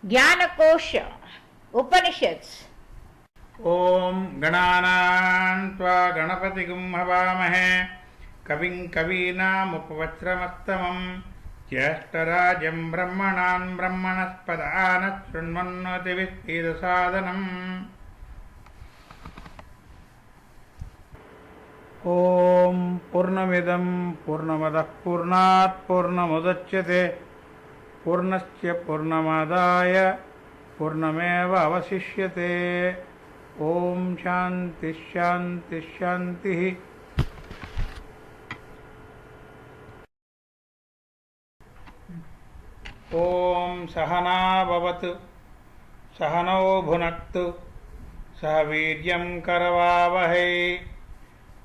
Jnanakosha Upanishads. ओम गणानां त्वा गणपतिगुं हवामहे कविं कवीनामुपवज्रमस्तमं ज्येष्ठराजं ब्रह्मणां ब्रह्मणस्पदान शृण्वन्नोतिभिः ओम पूर्णमिदं पूर्णमदः पूर्णात् पूर्णमुदच्यते पूर्णस्य पूर्णमादाय पूर्णमेव अवशिष्यते। ओम शांति शांति शांति। ओम सहना भवतु सहनौ भुनक्तु सह वीर्यं करवावहै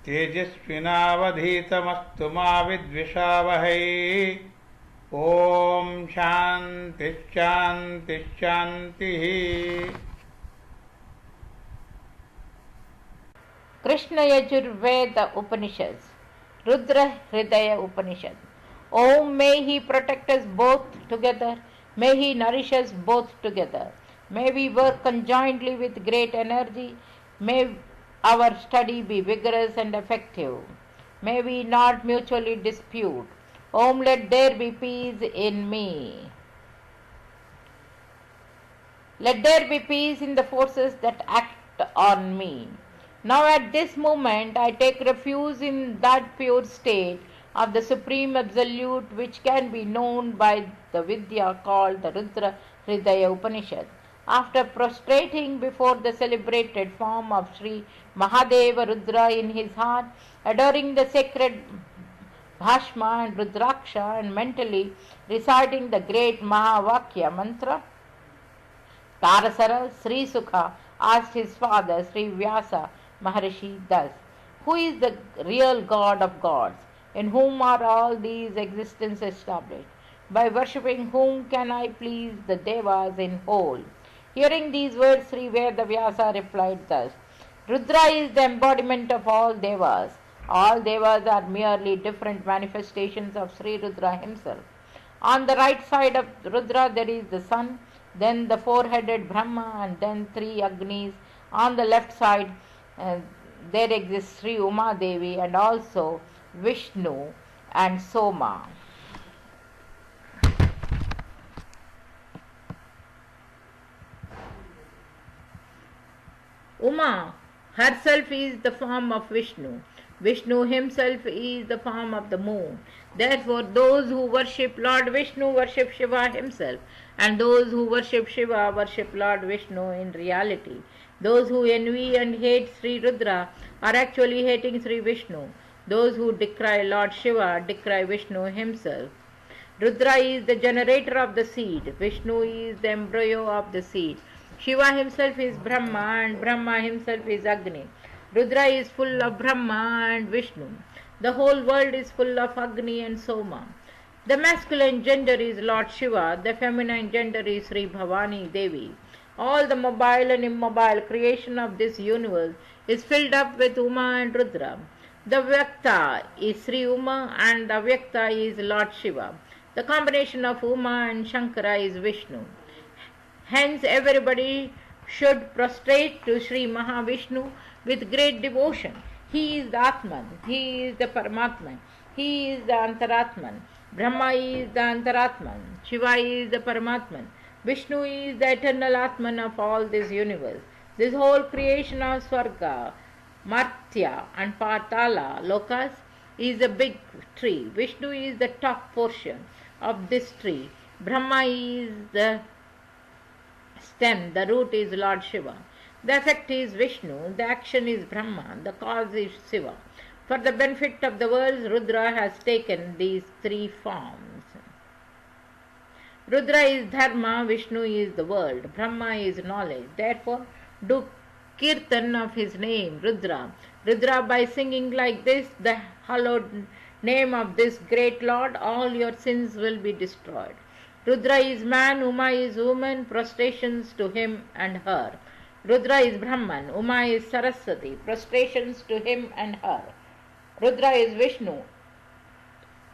तेजस्विनावधीतमस्तु मा विद्विषावहै। ओम शांति शांति शांति। Krishna Yajurveda Upanishads. Rudra Hridaya Upanishad. Om, may he protect us both together. May he nourish us both together. May we work conjointly with great energy. May our study be vigorous and effective. May we not mutually dispute. Om, let there be peace in me. Let there be peace in the forces that act on me. Now at this moment I take refuge in that pure state of the Supreme Absolute which can be known by the Vidya called the Rudra Hridaya Upanishad. After prostrating before the celebrated form of Sri Mahadeva Rudra in his heart, adoring the sacred Bhashma and Rudraksha and mentally reciting the great Mahavakya mantra, Parasara Sri Sukha asked his father Sri Vyasa Maharishi thus, who is the real God of gods, in whom are all these existences established? By worshipping whom can I please the Devas in whole? Hearing these words, Sri Vedavyasa replied thus, Rudra is the embodiment of all Devas. All Devas are merely different manifestations of Sri Rudra himself. On the right side of Rudra there is the sun, then the four-headed Brahma, and then three Agnis. On the left side there exists Sri Uma Devi and also Vishnu and Soma. Uma herself is the form of Vishnu. Vishnu himself is the form of the moon. Therefore, those who worship Lord Vishnu worship Shiva himself, and those who worship Shiva worship Lord Vishnu in reality. Those who envy and hate Sri Rudra are actually hating Sri Vishnu. Those who decry Lord Shiva decry Vishnu himself. Rudra is the generator of the seed. Vishnu is the embryo of the seed. Shiva himself is Brahma and Brahma himself is Agni. Rudra is full of Brahma and Vishnu. The whole world is full of Agni and Soma. The masculine gender is Lord Shiva. The feminine gender is Sri Bhavani Devi. All the mobile and immobile creation of this universe is filled up with Uma and Rudra. The Vyakta is Sri Uma and the Avyakta is Lord Shiva. The combination of Uma and Shankara is Vishnu. Hence everybody should prostrate to Sri Mahavishnu with great devotion. He is the Atman, he is the Paramatman, he is the Antaratman. Brahma is the Antaratman, Shiva is the Paramatman. Vishnu is the eternal Atman of all this universe. This whole creation of Swarga, Martya and Patala, Lokas, is a big tree. Vishnu is the top portion of this tree. Brahma is the stem, the root is Lord Shiva. The effect is Vishnu, the action is Brahma, the cause is Shiva. For the benefit of the world, Rudra has taken these three forms. Rudra is Dharma, Vishnu is the world, Brahma is knowledge. Therefore, do kirtan of his name, Rudra. Rudra, by singing like this, the hallowed name of this great Lord, all your sins will be destroyed. Rudra is man, Uma is woman, prostrations to him and her. Rudra is Brahman, Uma is Saraswati, prostrations to him and her. Rudra is Vishnu,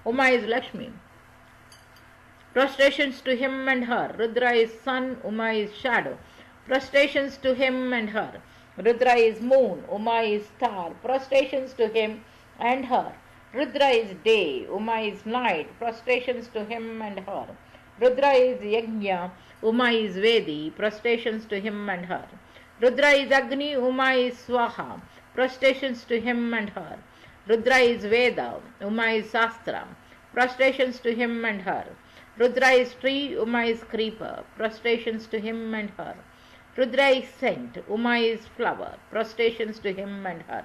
Uma is Lakshmi. Prostrations to him and her. Rudra is sun, Uma is shadow. Prostrations to him and her. Rudra is moon, Uma is star. Prostrations to him and her. Rudra is day, Uma is night. Prostrations to him and her. Rudra is Yajna, Uma is Vedi. Prostrations to him and her. Rudra is Agni, Uma is Swaha. Prostrations to him and her. Rudra is Veda, Uma is Shastra. Prostrations to him and her. Rudra is tree, Uma is creeper. Prostrations to him and her. Rudra is scent, Uma is flower. Prostrations to him and her.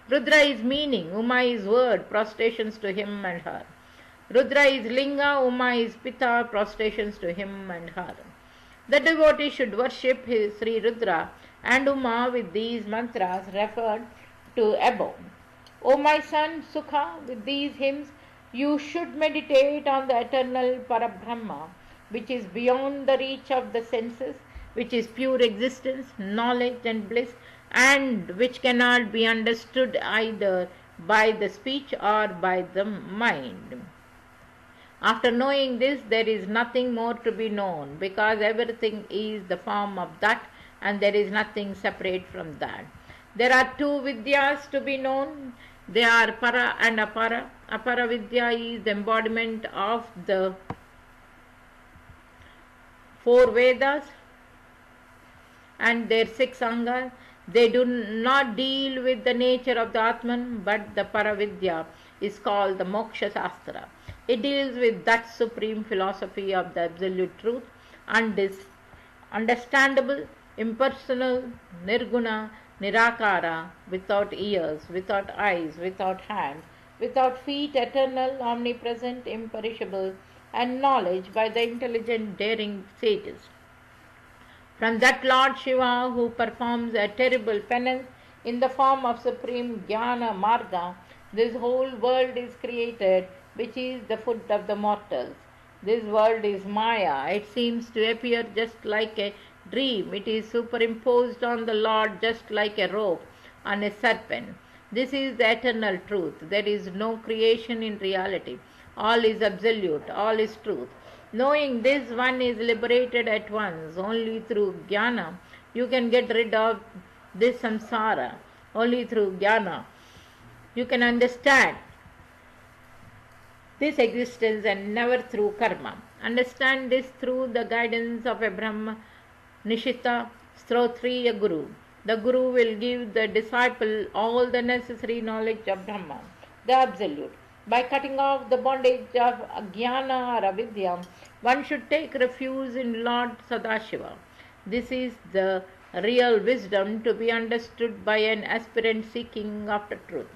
Rudra is meaning, Uma is word. Prostrations to him and her. Rudra is linga, Uma is pitta. Prostrations to him and her. The devotee should worship his Sri Rudra and Uma with these mantras referred to above. O my son Sukha, with these hymns you should meditate on the eternal Parabrahma, which is beyond the reach of the senses, which is pure existence, knowledge and bliss, and which cannot be understood either by the speech or by the mind. After knowing this, there is nothing more to be known, because everything is the form of that, and there is nothing separate from that. There are two Vidyas to be known. They are Para and Apara. Apara Vidya is the embodiment of the 4 Vedas and their 6 Angas. They do not deal with the nature of the Atman, but the Paravidya is called the Moksha Shastra. It deals with that supreme philosophy of the absolute truth, understandable, impersonal, nirguna, nirakara, without ears, without eyes, without hands, without feet, eternal, omnipresent, imperishable, and knowledge by the intelligent, daring sages. From that Lord Shiva, who performs a terrible penance in the form of supreme Jnana Marga, this whole world is created, which is the food of the mortals. This world is Maya. It seems to appear just like a dream. It is superimposed on the Lord just like a rope on a serpent. This is the eternal truth. There is no creation in reality. All is absolute. All is truth. Knowing this, one is liberated at once. Only through jnana you can get rid of this samsara. Only through jnana you can understand this existence, and never through karma. Understand this through the guidance of a Brahma Nishita Strotriya Guru. The Guru will give the disciple all the necessary knowledge of Brahma, the Absolute. By cutting off the bondage of Ajnana or Avidya, one should take refuge in Lord Sadashiva. This is the real wisdom to be understood by an aspirant seeking after truth.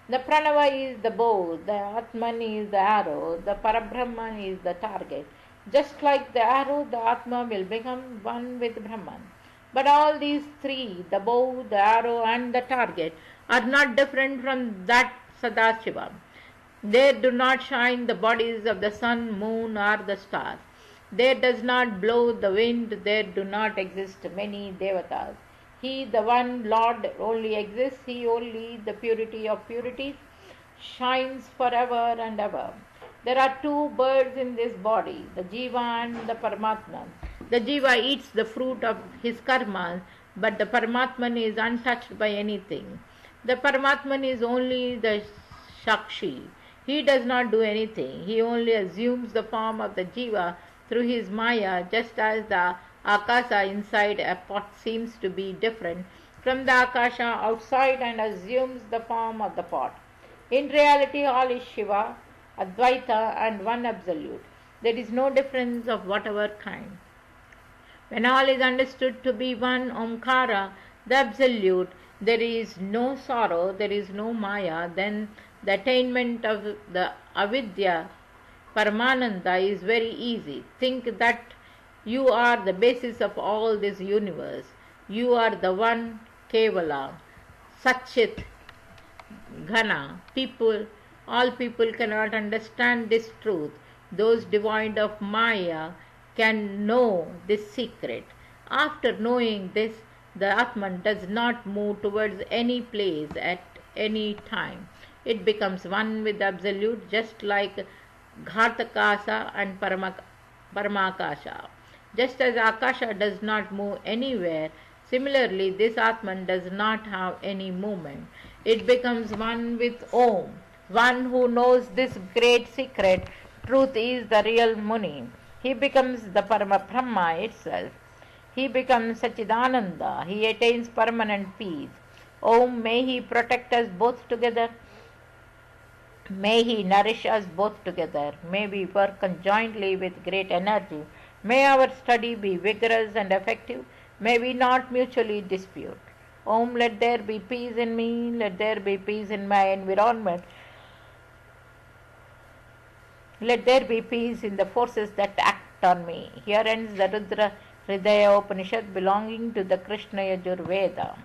The Pranava is the bow, the Atman is the arrow, the Parabrahman is the target. Just like the arrow, the Atma will become one with Brahman. But all these three, the bow, the arrow and the target, are not different from that Sadashiva. There do not shine the bodies of the sun, moon or the stars. There does not blow the wind, there do not exist many devatas. He, the one Lord, only exists. He only, the purity of purities, shines forever and ever. There are 2 birds in this body, the Jiva and the Paramatma. The Jiva eats the fruit of his karma, but the Paramatman is untouched by anything. The Paramatman is only the Shakshi. He does not do anything. He only assumes the form of the Jiva through his Maya, just as the Akasa inside a pot seems to be different from the Akasha outside and assumes the form of the pot. In reality, all is Shiva, Advaita and one absolute. There is no difference of whatever kind. When all is understood to be one Omkara, the absolute, there is no sorrow, there is no Maya, then the attainment of the Avidya, Paramananda, is very easy. Think that you are the basis of all this universe. You are the one Kevala, Satchit, Ghana. All people cannot understand this truth. Those devoid of Maya can know this secret. After knowing this, the Atman does not move towards any place at any time. It becomes one with the Absolute, just like Ghatakasa and Paramakasha. Just as Akasha does not move anywhere, similarly this Atman does not have any movement. It becomes one with Om. One who knows this great secret truth is the real Muni. He becomes the Parama Brahma itself. He becomes Sachidananda. He attains permanent peace. Om, may He protect us both together. May He nourish us both together. May we work conjointly with great energy. May our study be vigorous and effective. May we not mutually dispute. Om, let there be peace in me. Let there be peace in my environment. Let there be peace in the forces that act on me. Here ends the Rudra Hridaya Upanishad belonging to the Krishna Yajur Veda.